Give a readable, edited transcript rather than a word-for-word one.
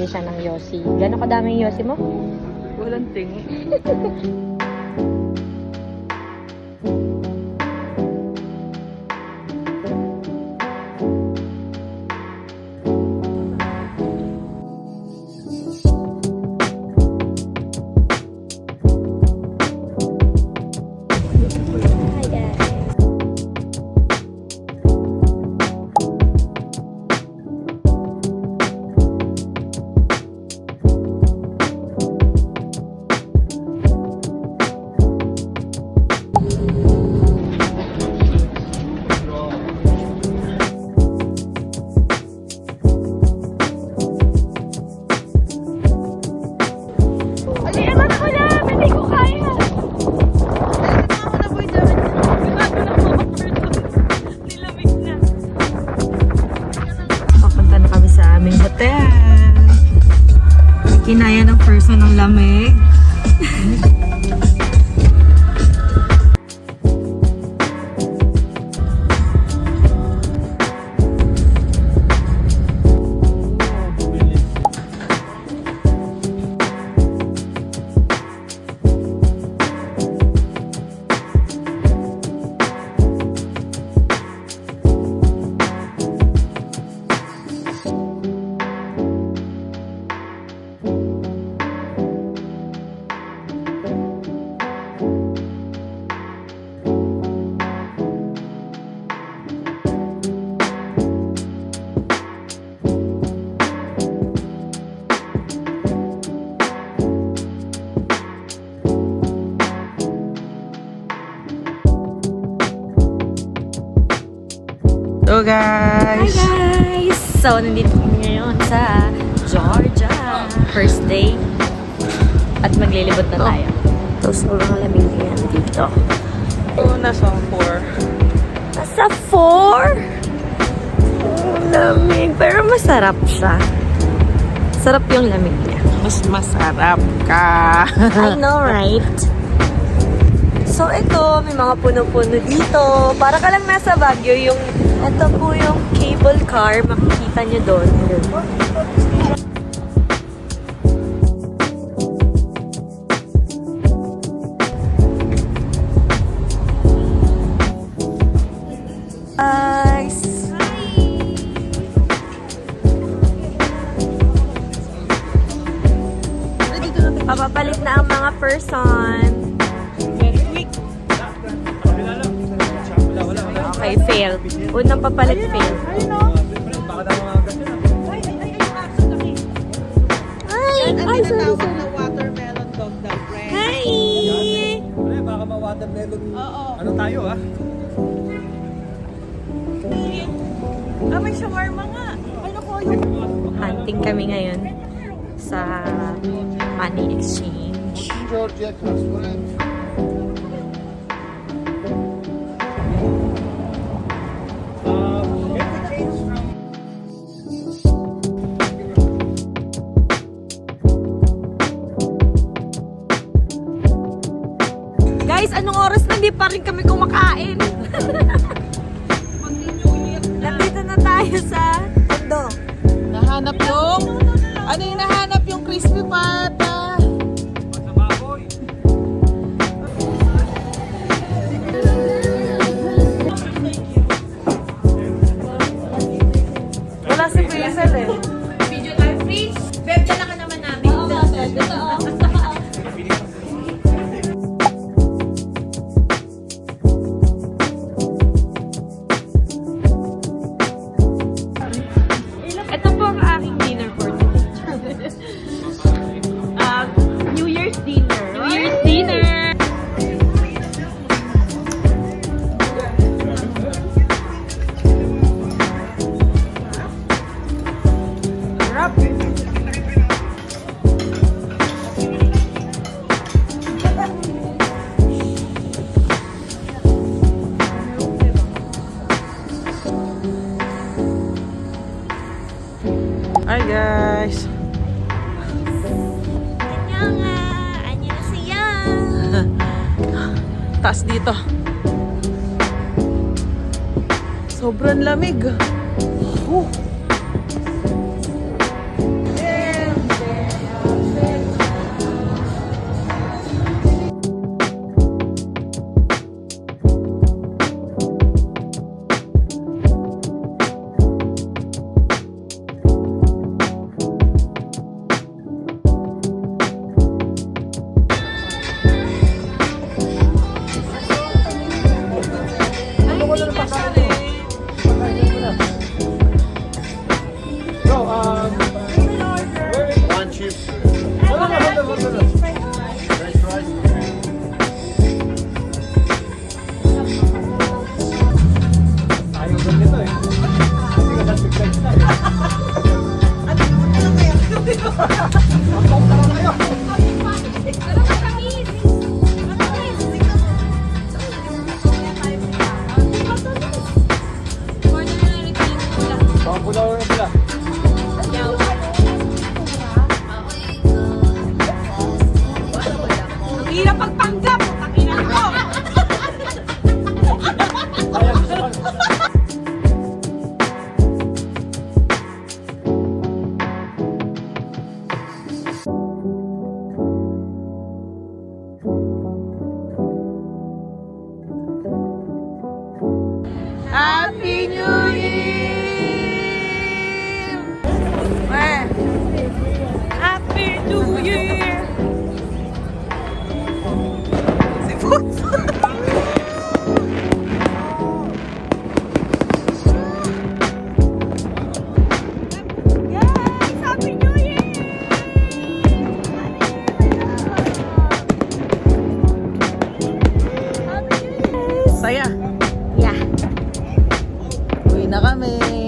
bumili siya ng yosi. Gano'ng kadaming yosi mo? Walang tingi. Kinaya ng person ng lamig. So guys! Hi guys! So, nandito kami ngayon sa Georgia. First day. At maglilibot na tayo. So, sobrang lamig yan dito. Oh, nasa 4. Nasa 4? Lamig. Pero masarap siya. Sarap yung lamig niya. Mas masarap ka. I know, right? So, ito, may mga puno-puno dito. Para ka lang nasa Baguio. Ito po yung cable car. Makikita nyo doon. Guys! Papapalit na ang mga person. Okay, fail. Unang papalit, fail. Hi! Ay, sorry. na watermelon dog daw, friend. Hi! Baka ma-watermelon. Oo. Ano tayo ah? May shawarma nga. Ano ko yung... Hunting kami ngayon sa money exchange. Georgia Restaurant. Guys, anong oras na hindi pa rin kami kumakain? Nandito na tayo sa Tondo. Nahanap yung... Ano yung nahanap yung crispy pata? Sa baboy. Wala si Hazel eh. Video live free. Beb, dala ka naman namin. Ito po ang aking dinner for today. New Year's dinner. New Year's dinner! Hi guys! Annyeonghaseyo! Taas dito. Sobrang lamig. Happy New Year! Happy New Year! Si Puts! Guys! Happy New Year! Saya! Yeah. Uwi na kami!